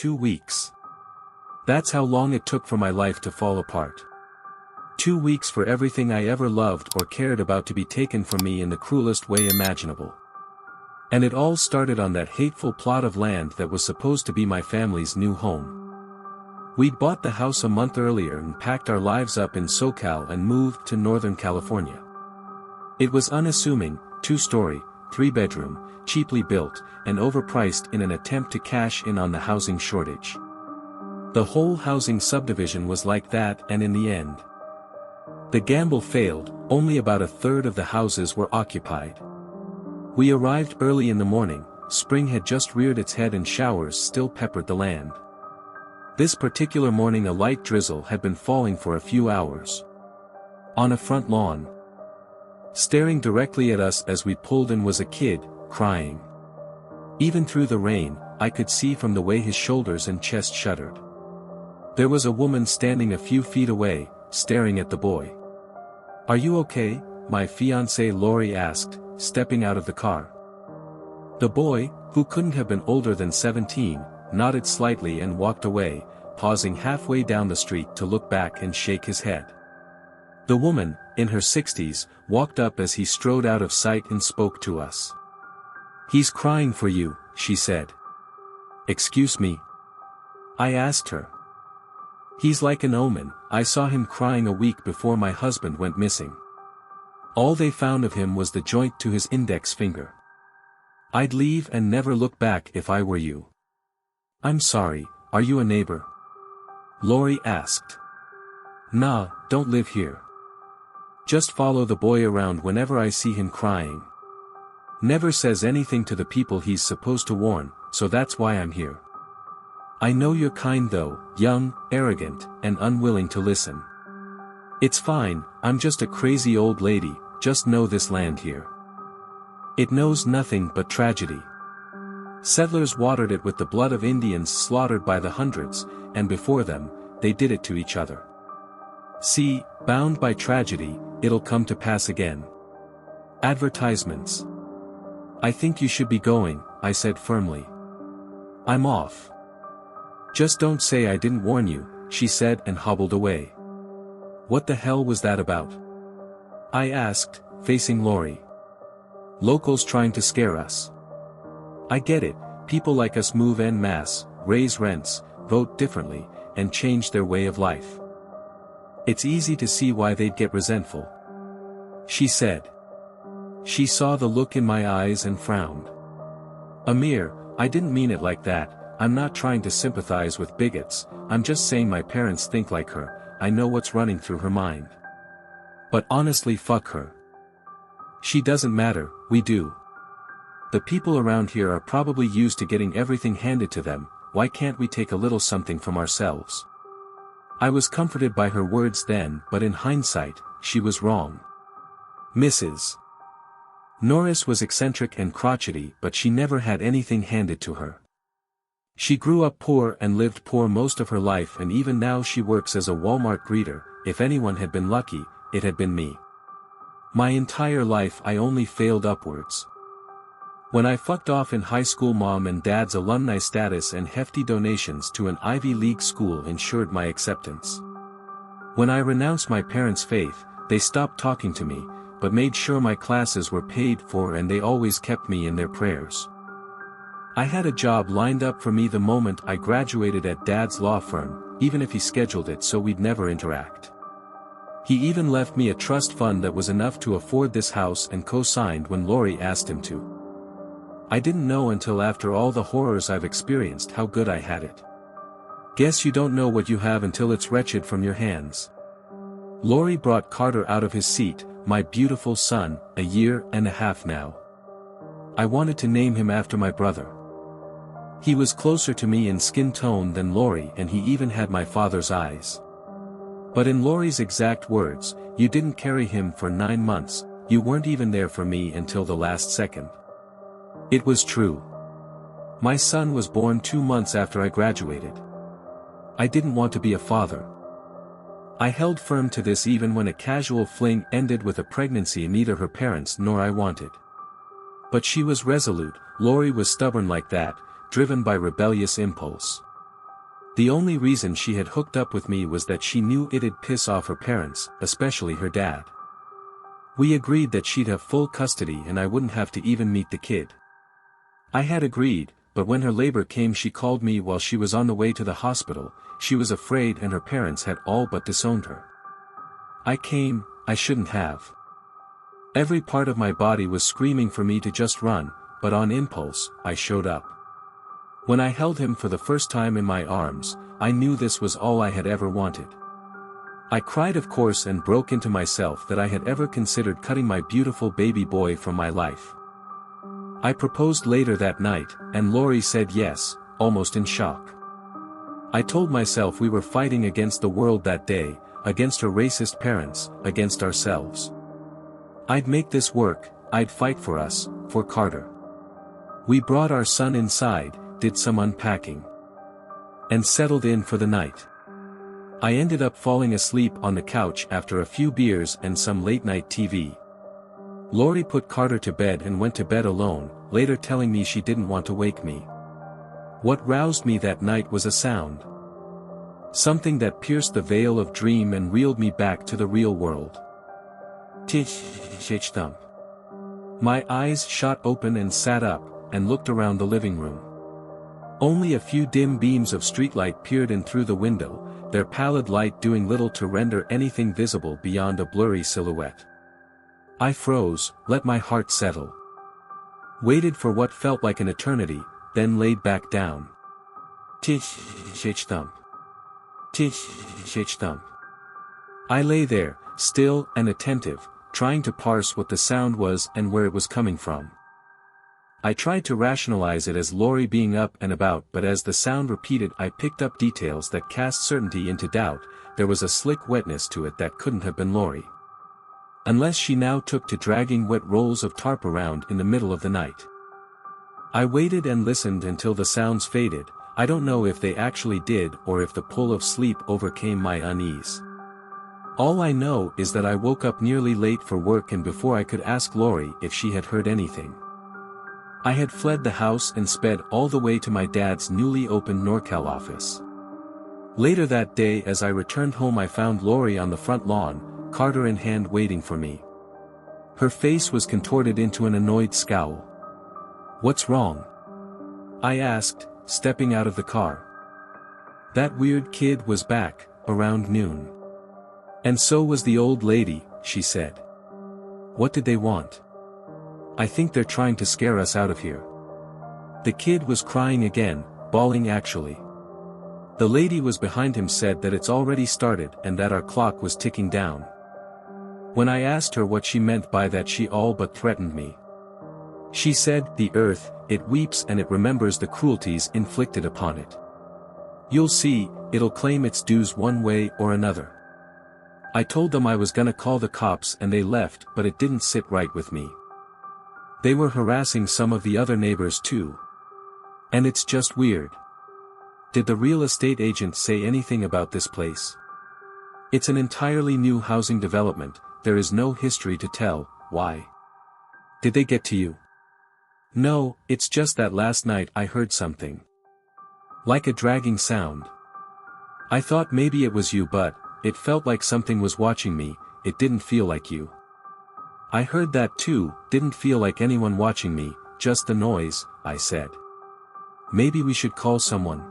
2 weeks. That's how long it took for my life to fall apart. 2 weeks for everything I ever loved or cared about to be taken from me in the cruelest way imaginable. And it all started on that hateful plot of land that was supposed to be my family's new home. We'd bought the house a month earlier and packed our lives up in SoCal and moved to Northern California. It was unassuming, 2-story, 3-bedroom, cheaply built, and overpriced in an attempt to cash in on the housing shortage. The whole housing subdivision was like that, and in the end, the gamble failed. Only about a third of the houses were occupied. We arrived early in the morning. Spring had just reared its head and showers still peppered the land. This particular morning a light drizzle had been falling for a few hours. On a front lawn, staring directly at us as we pulled in, was a kid, crying. Even through the rain, I could see from the way his shoulders and chest shuddered. There was a woman standing a few feet away, staring at the boy. "Are you okay?" my fiancée Lori asked, stepping out of the car. The boy, who couldn't have been older than 17, nodded slightly and walked away, pausing halfway down the street to look back and shake his head. The woman, in her 60s, walked up as he strode out of sight and spoke to us. "He's crying for you," she said. "Excuse me?" I asked her. "He's like an omen. I saw him crying a week before my husband went missing. All they found of him was the joint to his index finger. I'd leave and never look back if I were you." "I'm sorry, are you a neighbor?" Lori asked. "Nah, don't live here. Just follow the boy around whenever I see him crying. Never says anything to the people he's supposed to warn, so that's why I'm here. I know you're kind though, young, arrogant, and unwilling to listen. It's fine, I'm just a crazy old lady, just know this land here. It knows nothing but tragedy. Settlers watered it with the blood of Indians slaughtered by the hundreds, and before them, they did it to each other. See, bound by tragedy, it'll come to pass again. Advertisements. I think you should be going," I said firmly. "I'm off." "Just don't say I didn't warn you," she said and hobbled away. "What the hell was that about?" I asked, facing Lori. "Locals trying to scare us. I get it, people like us move en masse, raise rents, vote differently, and change their way of life. It's easy to see why they'd get resentful," she said. She saw the look in my eyes and frowned. "Amir, I didn't mean it like that. I'm not trying to sympathize with bigots, I'm just saying my parents think like her, I know what's running through her mind. But honestly, fuck her. She doesn't matter, we do. The people around here are probably used to getting everything handed to them, why can't we take a little something from ourselves?" I was comforted by her words then, but in hindsight, she was wrong. Mrs. Norris was eccentric and crotchety, but she never had anything handed to her. She grew up poor and lived poor most of her life, and even now she works as a Walmart greeter. If anyone had been lucky, it had been me. My entire life I only failed upwards. When I fucked off in high school, Mom and Dad's alumni status and hefty donations to an Ivy League school ensured my acceptance. When I renounced my parents' faith, they stopped talking to me, but made sure my classes were paid for, and they always kept me in their prayers. I had a job lined up for me the moment I graduated at Dad's law firm, even if he scheduled it so we'd never interact. He even left me a trust fund that was enough to afford this house and co-signed when Lori asked him to. I didn't know until after all the horrors I've experienced how good I had it. Guess you don't know what you have until it's wretched from your hands. Lori brought Carter out of his seat, my beautiful son, 1.5 years now. I wanted to name him after my brother. He was closer to me in skin tone than Lori, and he even had my father's eyes. But in Lori's exact words, "You didn't carry him for 9 months, you weren't even there for me until the last second." It was true. My son was born 2 months after I graduated. I didn't want to be a father. I held firm to this even when a casual fling ended with a pregnancy neither her parents nor I wanted. But she was resolute. Lori was stubborn like that, driven by rebellious impulse. The only reason she had hooked up with me was that she knew it'd piss off her parents, especially her dad. We agreed that she'd have full custody and I wouldn't have to even meet the kid. I had agreed, but when her labor came she called me while she was on the way to the hospital. She was afraid and her parents had all but disowned her. I came, I shouldn't have. Every part of my body was screaming for me to just run, but on impulse, I showed up. When I held him for the first time in my arms, I knew this was all I had ever wanted. I cried of course and broke into myself that I had ever considered cutting my beautiful baby boy from my life. I proposed later that night, and Lori said yes, almost in shock. I told myself we were fighting against the world that day, against her racist parents, against ourselves. I'd make this work, I'd fight for us, for Carter. We brought our son inside, did some unpacking, and settled in for the night. I ended up falling asleep on the couch after a few beers and some late-night TV. Lori put Carter to bed and went to bed alone, later telling me she didn't want to wake me. What roused me that night was a sound. Something that pierced the veil of dream and reeled me back to the real world. Tch thump. My eyes shot open and sat up, and looked around the living room. Only a few dim beams of streetlight peered in through the window, their pallid light doing little to render anything visible beyond a blurry silhouette. I froze, let my heart settle. Waited for what felt like an eternity, then laid back down. Tch thump. Tch thump. I lay there, still and attentive, trying to parse what the sound was and where it was coming from. I tried to rationalize it as Lori being up and about, but as the sound repeated I picked up details that cast certainty into doubt. There was a slick wetness to it that couldn't have been Lori. Unless she now took to dragging wet rolls of tarp around in the middle of the night. I waited and listened until the sounds faded. I don't know if they actually did or if the pull of sleep overcame my unease. All I know is that I woke up nearly late for work and before I could ask Lori if she had heard anything. I had fled the house and sped all the way to my dad's newly opened NorCal office. Later that day as I returned home I found Lori on the front lawn, Carter in hand waiting for me. Her face was contorted into an annoyed scowl. "What's wrong?" I asked, stepping out of the car. That weird kid was back, around noon. And so was the old lady, she said. What did they want? I think they're trying to scare us out of here. The kid was crying again, bawling actually. The lady was behind him said that it's already started and that our clock was ticking down. When I asked her what she meant by that she all but threatened me. She said, the earth, it weeps and it remembers the cruelties inflicted upon it. You'll see, it'll claim its dues one way or another. I told them I was gonna call the cops and they left, but it didn't sit right with me. They were harassing some of the other neighbors too. And it's just weird. Did the real estate agent say anything about this place? It's an entirely new housing development, there is no history to tell. Why? Did they get to you? No, it's just that last night I heard something. Like a dragging sound. I thought maybe it was you, but it felt like something was watching me. It didn't feel like you. I heard that too, didn't feel like anyone watching me, just the noise, I said. Maybe we should call someone.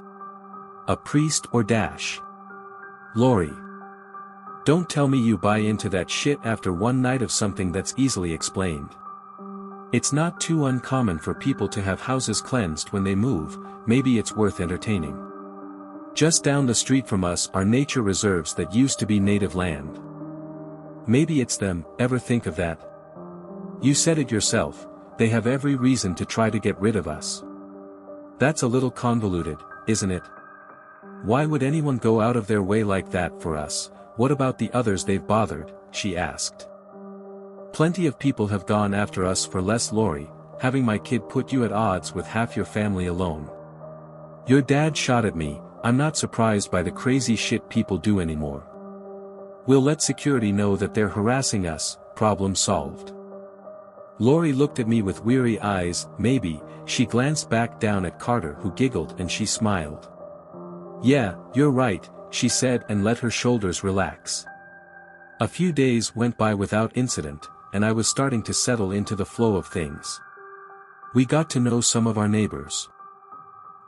A priest or Dash. Lori. Don't tell me you buy into that shit after one night of something that's easily explained. It's not too uncommon for people to have houses cleansed when they move, maybe it's worth entertaining. Just down the street from us are nature reserves that used to be native land. Maybe it's them, ever think of that? You said it yourself, they have every reason to try to get rid of us. That's a little convoluted, isn't it? Why would anyone go out of their way like that for us? What about the others they've bothered? She asked. Plenty of people have gone after us for less. Lori, having my kid put you at odds with half your family alone. Your dad shot at me, I'm not surprised by the crazy shit people do anymore. We'll let security know that they're harassing us, problem solved. Lori looked at me with weary eyes. Maybe. She glanced back down at Carter who giggled and she smiled. Yeah, you're right, she said and let her shoulders relax. A few days went by without incident, and I was starting to settle into the flow of things. We got to know some of our neighbors.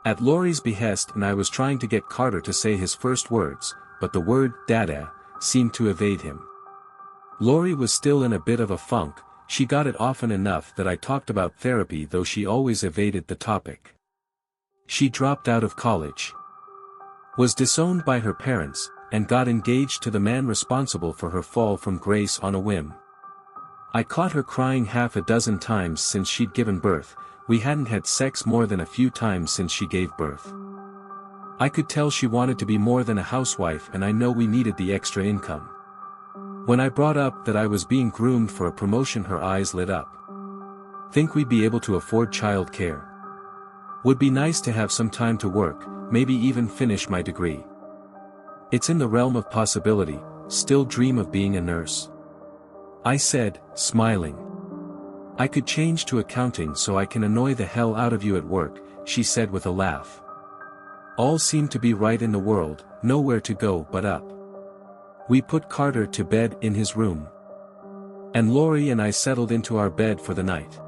At Laurie's behest, and I was trying to get Carter to say his first words, but the word, "dada," seemed to evade him. Laurie was still in a bit of a funk. She got it often enough that I talked about therapy, though she always evaded the topic. She dropped out of college, was disowned by her parents, and got engaged to the man responsible for her fall from grace on a whim. I caught her crying half a dozen times since she'd given birth. We hadn't had sex more than a few times since she gave birth. I could tell she wanted to be more than a housewife, and I know we needed the extra income. When I brought up that I was being groomed for a promotion, her eyes lit up. Think we'd be able to afford child care? Would be nice to have some time to work, maybe even finish my degree. It's in the realm of possibility. Still dream of being a nurse? I said, smiling. I could change to accounting so I can annoy the hell out of you at work, she said with a laugh. All seemed to be right in the world, nowhere to go but up. We put Carter to bed in his room, and Laurie and I settled into our bed for the night.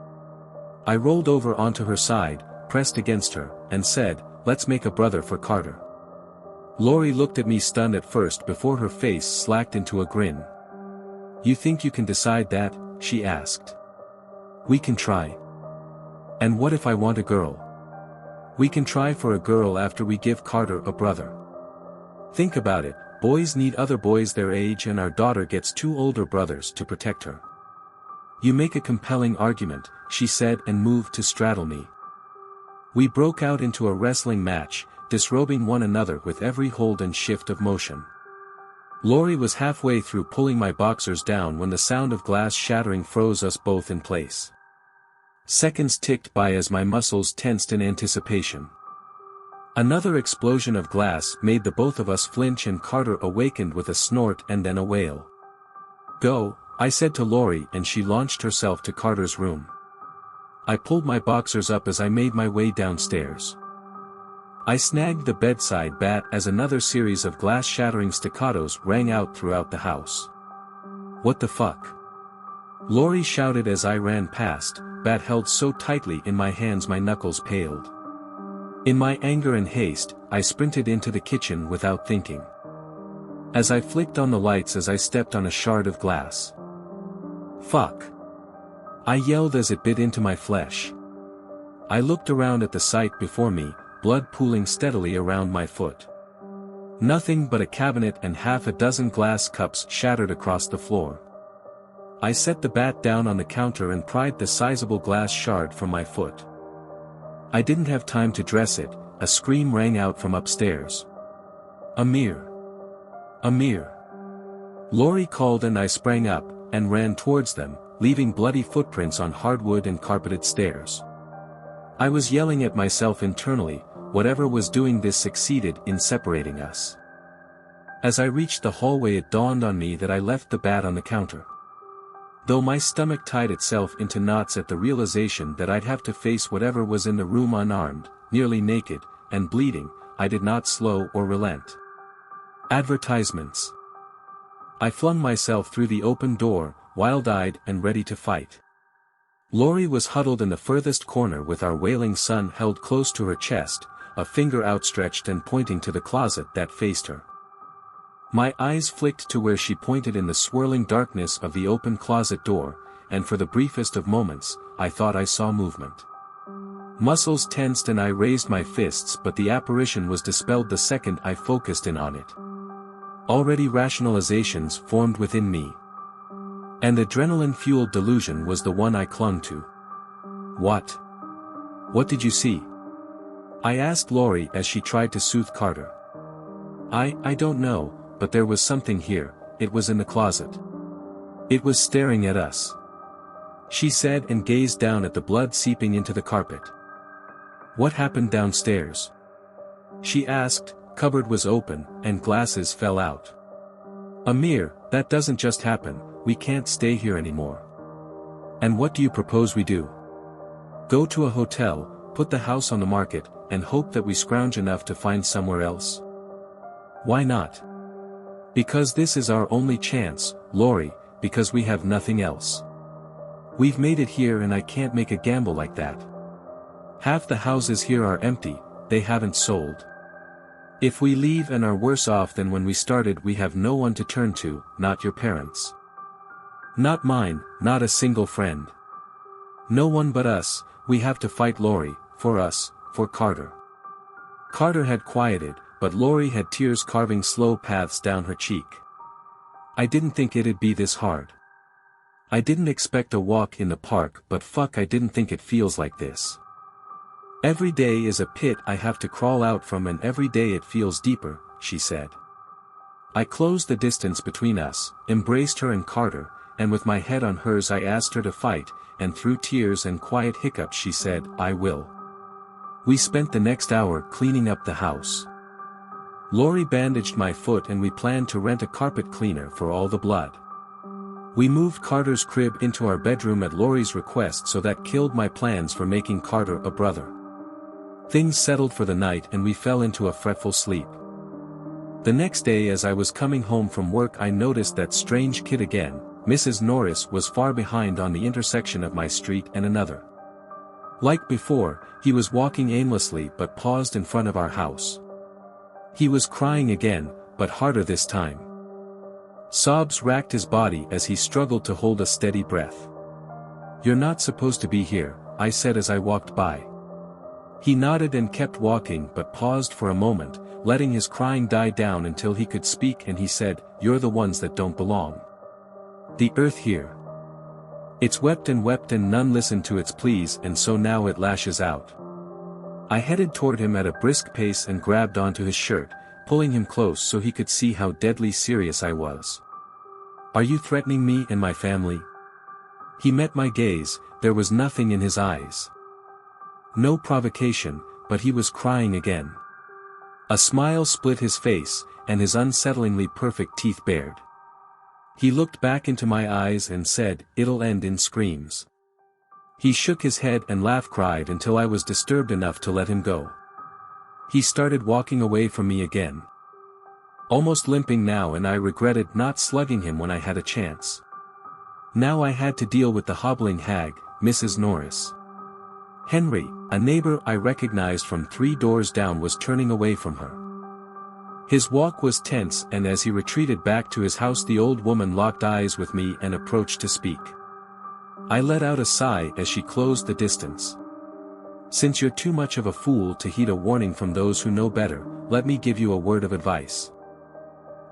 I rolled over onto her side, pressed against her, and said, "Let's make a brother for Carter." Laurie looked at me stunned at first before her face slacked into a grin. "You think you can decide that?" she asked. "We can try." "And what if I want a girl?" "We can try for a girl after we give Carter a brother. Think about it. Boys need other boys their age, and our daughter gets 2 older brothers to protect her." "You make a compelling argument," she said and moved to straddle me. We broke out into a wrestling match, disrobing one another with every hold and shift of motion. Laurie was halfway through pulling my boxers down when the sound of glass shattering froze us both in place. Seconds ticked by as my muscles tensed in anticipation. Another explosion of glass made the both of us flinch, and Carter awakened with a snort and then a wail. "Go," I said to Laurie, and she launched herself to Carter's room. I pulled my boxers up as I made my way downstairs. I snagged the bedside bat as another series of glass-shattering staccatos rang out throughout the house. "What the fuck?" Laurie shouted as I ran past, bat held so tightly in my hands my knuckles paled. In my anger and haste, I sprinted into the kitchen without thinking. As I flicked on the lights as I stepped on a shard of glass. "Fuck!" I yelled as it bit into my flesh. I looked around at the sight before me, blood pooling steadily around my foot. Nothing but a cabinet and half a dozen glass cups shattered across the floor. I set the bat down on the counter and pried the sizable glass shard from my foot. I didn't have time to dress it. A scream rang out from upstairs. "Amir! Amir!" Laurie called, and I sprang up, and ran towards them, leaving bloody footprints on hardwood and carpeted stairs. I was yelling at myself internally. Whatever was doing this succeeded in separating us. As I reached the hallway, it dawned on me that I left the bat on the counter. Though my stomach tied itself into knots at the realization that I'd have to face whatever was in the room unarmed, nearly naked, and bleeding, I did not slow or relent. Advertisements. I flung myself through the open door, wild-eyed and ready to fight. Laurie was huddled in the furthest corner with our wailing son held close to her chest, a finger outstretched and pointing to the closet that faced her. My eyes flicked to where she pointed in the swirling darkness of the open closet door, and for the briefest of moments, I thought I saw movement. Muscles tensed and I raised my fists, but the apparition was dispelled the second I focused in on it. Already rationalizations formed within me. And adrenaline-fueled delusion was the one I clung to. "What? What did you see?" I asked Laurie as she tried to soothe Carter. I don't know, but there was something here. It was in the closet. It was staring at us," she said, and gazed down at the blood seeping into the carpet. "What happened downstairs?" she asked. Cupboard was open, and glasses fell out. "Amir, that doesn't just happen. We can't stay here anymore." "And what do you propose we do? Go to a hotel, put the house on the market, and hope that we scrounge enough to find somewhere else?" Why not? Because this is our only chance, Lori, because we have nothing else. We've made it here and I can't make a gamble like that. Half the houses here are empty, they haven't sold. If we leave and are worse off than when we started, we have no one to turn to, not your parents. Not mine, not a single friend. No one but us. We have to fight Lori, for us, for Carter. Carter had quieted, but Lori had tears carving slow paths down her cheek. I didn't think it'd be this hard. I didn't expect a walk in the park, but fuck, I didn't think it feels like this. Every day is a pit I have to crawl out from, and every day it feels deeper, she said. I closed the distance between us, embraced her and Carter, and with my head on hers I asked her to fight, and through tears and quiet hiccups she said, I will. We spent the next hour cleaning up the house. Lori bandaged my foot and we planned to rent a carpet cleaner for all the blood. We moved Carter's crib into our bedroom at Lori's request, so that killed my plans for making Carter a brother. Things settled for the night and we fell into a fretful sleep. The next day as I was coming home from work I noticed that strange kid again. Mrs. Norris was far behind on the intersection of my street and another. Like before, he was walking aimlessly but paused in front of our house. He was crying again, but harder this time. Sobs racked his body as he struggled to hold a steady breath. You're not supposed to be here, I said as I walked by. He nodded and kept walking but paused for a moment, letting his crying die down until he could speak, and he said, You're the ones that don't belong. The earth here. It's wept and none listened to its pleas, and so now it lashes out. I headed toward him at a brisk pace and grabbed onto his shirt, pulling him close so he could see how deadly serious I was. Are you threatening me and my family? He met my gaze, there was nothing in his eyes. No provocation, but he was crying again. A smile split his face, and his unsettlingly perfect teeth bared. He looked back into my eyes and said, It'll end in screams. He shook his head and cried until I was disturbed enough to let him go. He started walking away from me again. Almost limping now, and I regretted not slugging him when I had a chance. Now I had to deal with the hobbling hag, Mrs. Norris. Henry, a neighbor I recognized from 3 doors down, was turning away from her. His walk was tense, and as he retreated back to his house the old woman locked eyes with me and approached to speak. I let out a sigh as she closed the distance. Since you're too much of a fool to heed a warning from those who know better, let me give you a word of advice.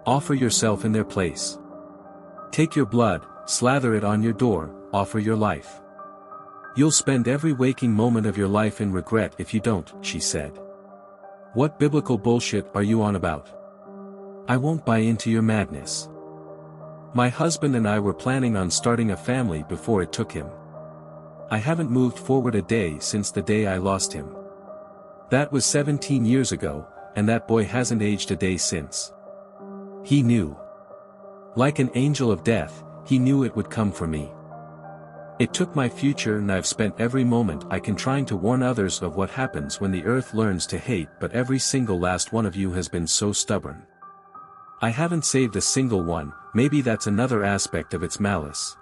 Offer yourself in their place. Take your blood, slather it on your door, offer your life. You'll spend every waking moment of your life in regret if you don't, she said. What biblical bullshit are you on about? I won't buy into your madness. My husband and I were planning on starting a family before it took him. I haven't moved forward a day since the day I lost him. That was 17 years ago, and that boy hasn't aged a day since. He knew. Like an angel of death, he knew it would come for me. It took my future, and I've spent every moment I can trying to warn others of what happens when the earth learns to hate, but every single last one of you has been so stubborn. I haven't saved a single one, maybe that's another aspect of its malice.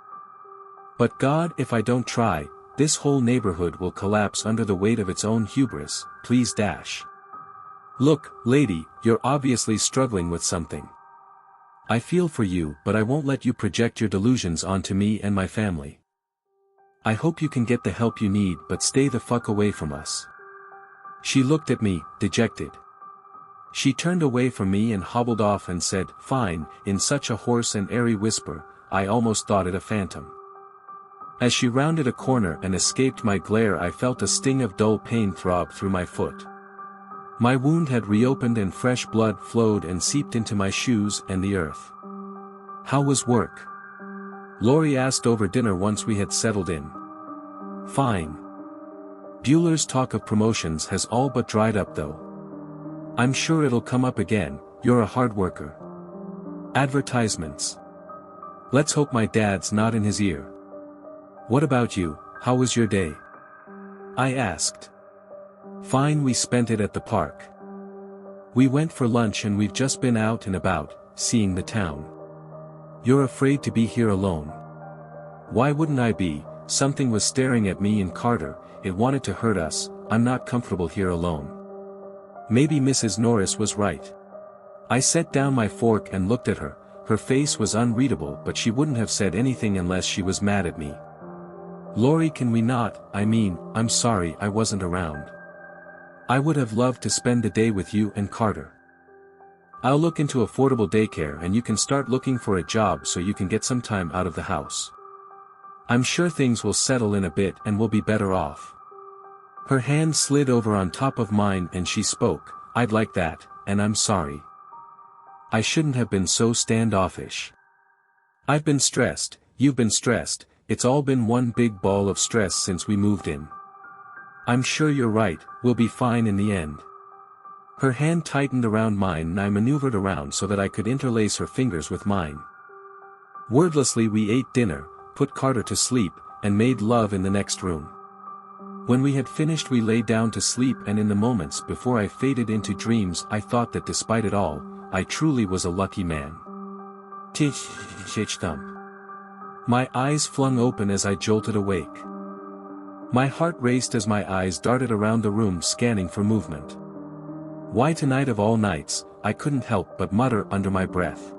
But God, if I don't try, this whole neighborhood will collapse under the weight of its own hubris, please dash. Look, lady, you're obviously struggling with something. I feel for you, but I won't let you project your delusions onto me and my family. I hope you can get the help you need, but stay the fuck away from us. She looked at me, dejected. She turned away from me and hobbled off and said, Fine, in such a hoarse and airy whisper, I almost thought it a phantom. As she rounded a corner and escaped my glare, I felt a sting of dull pain throb through my foot. My wound had reopened and fresh blood flowed and seeped into my shoes and the earth. How was work? Lori asked over dinner once we had settled in. Fine. Bueller's talk of promotions has all but dried up though. I'm sure it'll come up again, you're a hard worker. Advertisements. Let's hope my dad's not in his ear. What about you, how was your day? I asked. Fine, we spent it at the park. We went for lunch and we've just been out and about, seeing the town. You're afraid to be here alone. Why wouldn't I be? Something was staring at me and Carter, it wanted to hurt us. I'm not comfortable here alone. Maybe Mrs. Norris was right. I set down my fork and looked at her. Her face was unreadable, but she wouldn't have said anything unless she was mad at me. Lori, can we not? I'm sorry I wasn't around. I would have loved to spend the day with you and Carter. I'll look into affordable daycare and you can start looking for a job so you can get some time out of the house. I'm sure things will settle in a bit and we'll be better off. Her hand slid over on top of mine and she spoke, I'd like that, and I'm sorry. I shouldn't have been so standoffish. I've been stressed, you've been stressed, it's all been one big ball of stress since we moved in. I'm sure you're right, we'll be fine in the end. Her hand tightened around mine and I maneuvered around so that I could interlace her fingers with mine. Wordlessly we ate dinner, put Carter to sleep, and made love in the next room. When we had finished we lay down to sleep, and in the moments before I faded into dreams I thought that despite it all, I truly was a lucky man. Thump. My eyes flung open as I jolted awake. My heart raced as my eyes darted around the room scanning for movement. Why tonight of all nights, I couldn't help but mutter under my breath.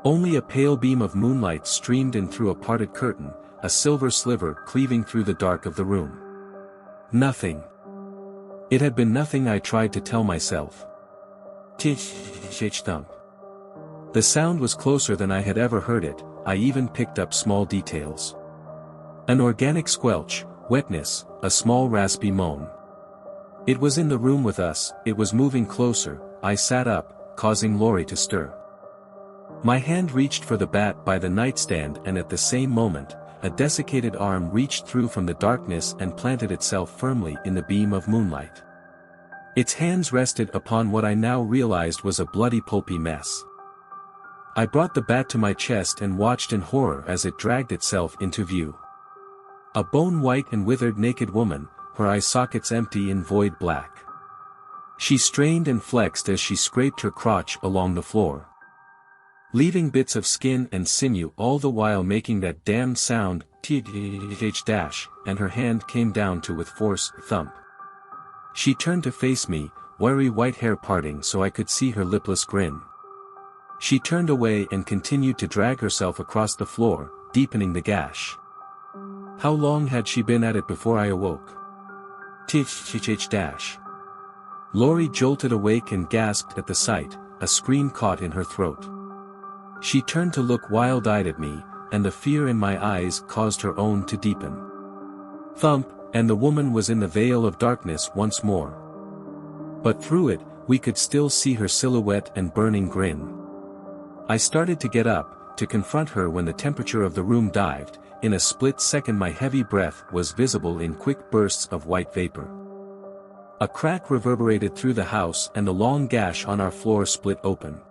Only a pale beam of moonlight streamed in through a parted curtain, a silver sliver cleaving through the dark of the room. Nothing. It had been nothing, I tried to tell myself. Thump. The sound was closer than I had ever heard it, I even picked up small details. An organic squelch, wetness, a small raspy moan. It was in the room with us, it was moving closer. I sat up, causing Lori to stir. My hand reached for the bat by the nightstand, and at the same moment, a desiccated arm reached through from the darkness and planted itself firmly in the beam of moonlight. Its hands rested upon what I now realized was a bloody pulpy mess. I brought the bat to my chest and watched in horror as it dragged itself into view. A bone-white and withered naked woman, her eye sockets empty in void black. She strained and flexed as she scraped her crotch along the floor, leaving bits of skin and sinew, all the while making that damned sound, th, and her hand came down to with force, thump. She turned to face me, wiry white hair parting so I could see her lipless grin. She turned away and continued to drag herself across the floor, deepening the gash. How long had she been at it before I awoke? Th. Lori jolted awake and gasped at the sight, a scream caught in her throat. She turned to look wild-eyed at me, and the fear in my eyes caused her own to deepen. Thump, and the woman was in the veil of darkness once more. But through it, we could still see her silhouette and burning grin. I started to get up, to confront her when the temperature of the room dived. In a split second my heavy breath was visible in quick bursts of white vapor. A crack reverberated through the house and the long gash on our floor split open.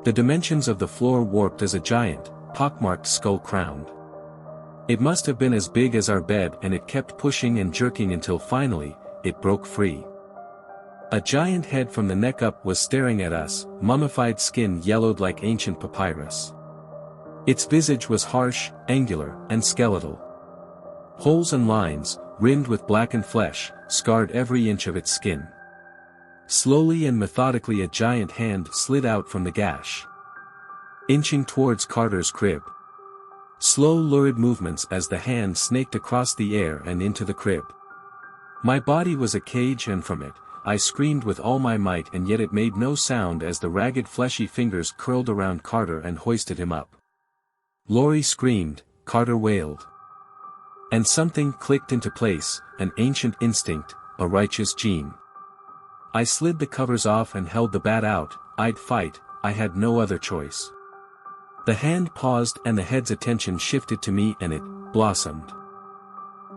The dimensions of the floor warped as a giant, pockmarked skull crowned. It must have been as big as our bed, and it kept pushing and jerking until finally, it broke free. A giant head from the neck up was staring at us, mummified skin yellowed like ancient papyrus. Its visage was harsh, angular, and skeletal. Holes and lines, rimmed with blackened flesh, scarred every inch of its skin. Slowly and methodically a giant hand slid out from the gash, inching towards Carter's crib. Slow lurid movements as the hand snaked across the air and into the crib. My body was a cage, and from it, I screamed with all my might, and yet it made no sound as the ragged fleshy fingers curled around Carter and hoisted him up. Lori screamed, Carter wailed. And something clicked into place, an ancient instinct, a righteous gene. I slid the covers off and held the bat out. I'd fight, I had no other choice. The hand paused and the head's attention shifted to me, and it blossomed.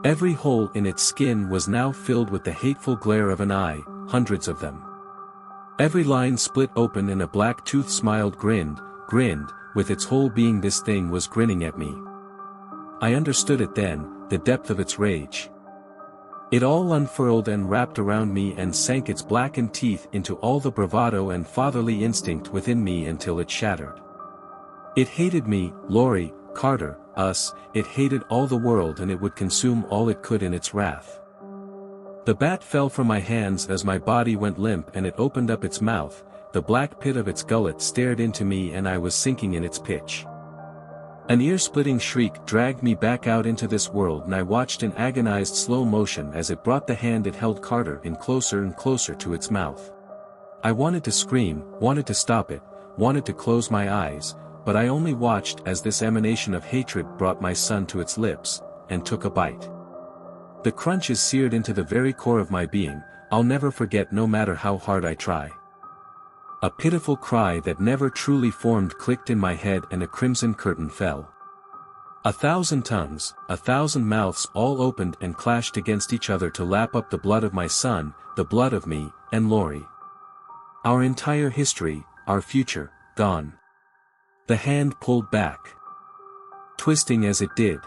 Every hole in its skin was now filled with the hateful glare of an eye, hundreds of them. Every line split open and a black tooth smiled, grinned, with its whole being this thing was grinning at me. I understood it then, the depth of its rage. It all unfurled and wrapped around me and sank its blackened teeth into all the bravado and fatherly instinct within me until it shattered. It hated me, Lori, Carter, us, it hated all the world, and it would consume all it could in its wrath. The bat fell from my hands as my body went limp, and it opened up its mouth. The black pit of its gullet stared into me, and I was sinking in its pitch. An ear-splitting shriek dragged me back out into this world, and I watched in agonized slow motion as it brought the hand it held Carter in closer and closer to its mouth. I wanted to scream, wanted to stop it, wanted to close my eyes, but I only watched as this emanation of hatred brought my son to its lips, and took a bite. The crunch is seared into the very core of my being. I'll never forget, no matter how hard I try. A pitiful cry that never truly formed clicked in my head, and a crimson curtain fell. 1,000 tongues, 1,000 mouths all opened and clashed against each other to lap up the blood of my son, the blood of me, and Lori. Our entire history, our future, gone. The hand pulled back, twisting as it did.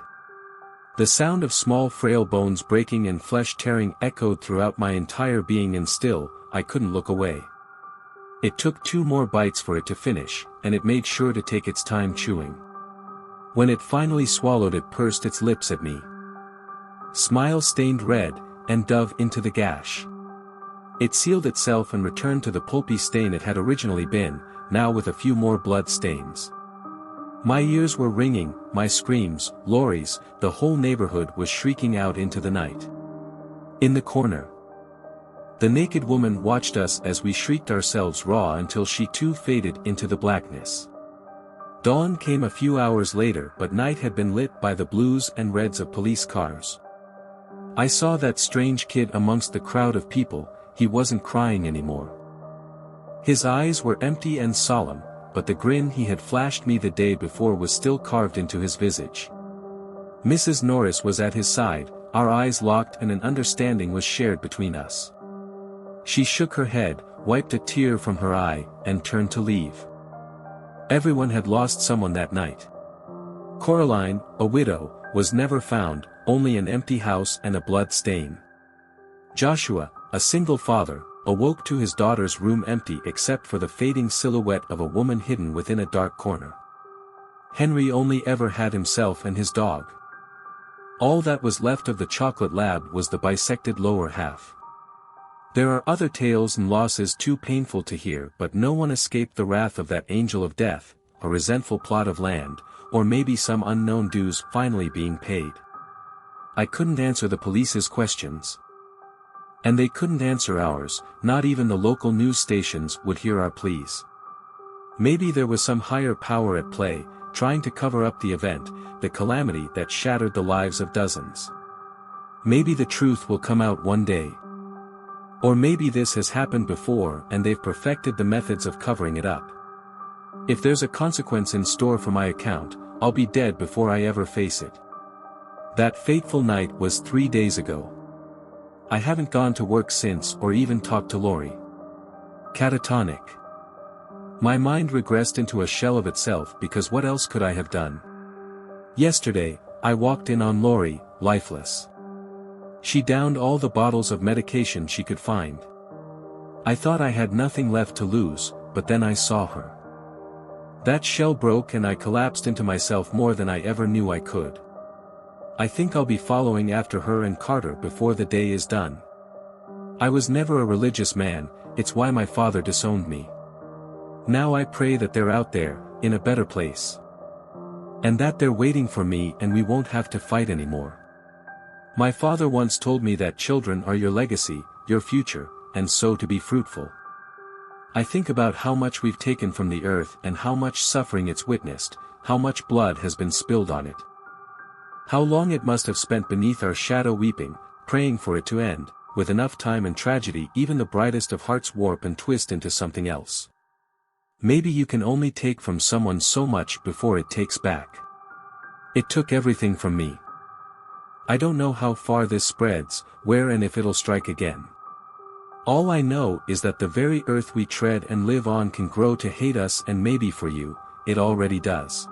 The sound of small frail bones breaking and flesh tearing echoed throughout my entire being, and still, I couldn't look away. It took 2 more bites for it to finish, and it made sure to take its time chewing. When it finally swallowed, it pursed its lips at me. Smile stained red, and dove into the gash. It sealed itself and returned to the pulpy stain it had originally been, now with a few more blood stains. My ears were ringing, my screams, Lori's, the whole neighborhood was shrieking out into the night. In the corner, the naked woman watched us as we shrieked ourselves raw until she too faded into the blackness. Dawn came a few hours later, but night had been lit by the blues and reds of police cars. I saw that strange kid amongst the crowd of people. He wasn't crying anymore. His eyes were empty and solemn, but the grin he had flashed me the day before was still carved into his visage. Mrs. Norris was at his side, our eyes locked, and an understanding was shared between us. She shook her head, wiped a tear from her eye, and turned to leave. Everyone had lost someone that night. Coraline, a widow, was never found, only an empty house and a blood stain. Joshua, a single father, awoke to his daughter's room empty except for the fading silhouette of a woman hidden within a dark corner. Henry only ever had himself and his dog. All that was left of the chocolate lab was the bisected lower half. There are other tales and losses too painful to hear, but no one escaped the wrath of that angel of death, a resentful plot of land, or maybe some unknown dues finally being paid. I couldn't answer the police's questions. And they couldn't answer ours, not even the local news stations would hear our pleas. Maybe there was some higher power at play, trying to cover up the event, the calamity that shattered the lives of dozens. Maybe the truth will come out one day. Or maybe this has happened before and they've perfected the methods of covering it up. If there's a consequence in store for my account, I'll be dead before I ever face it. That fateful night was 3 days ago. I haven't gone to work since or even talked to Lori. Catatonic. My mind regressed into a shell of itself because what else could I have done? Yesterday, I walked in on Lori, lifeless. She downed all the bottles of medication she could find. I thought I had nothing left to lose, but then I saw her. That shell broke and I collapsed into myself more than I ever knew I could. I think I'll be following after her and Carter before the day is done. I was never a religious man, it's why my father disowned me. Now I pray that they're out there, in a better place. And that they're waiting for me and we won't have to fight anymore. My father once told me that children are your legacy, your future, and so to be fruitful. I think about how much we've taken from the earth and how much suffering it's witnessed, how much blood has been spilled on it. How long it must have spent beneath our shadow weeping, praying for it to end, with enough time and tragedy even the brightest of hearts warp and twist into something else. Maybe you can only take from someone so much before it takes back. It took everything from me. I don't know how far this spreads, where and if it'll strike again. All I know is that the very earth we tread and live on can grow to hate us, and maybe for you, it already does.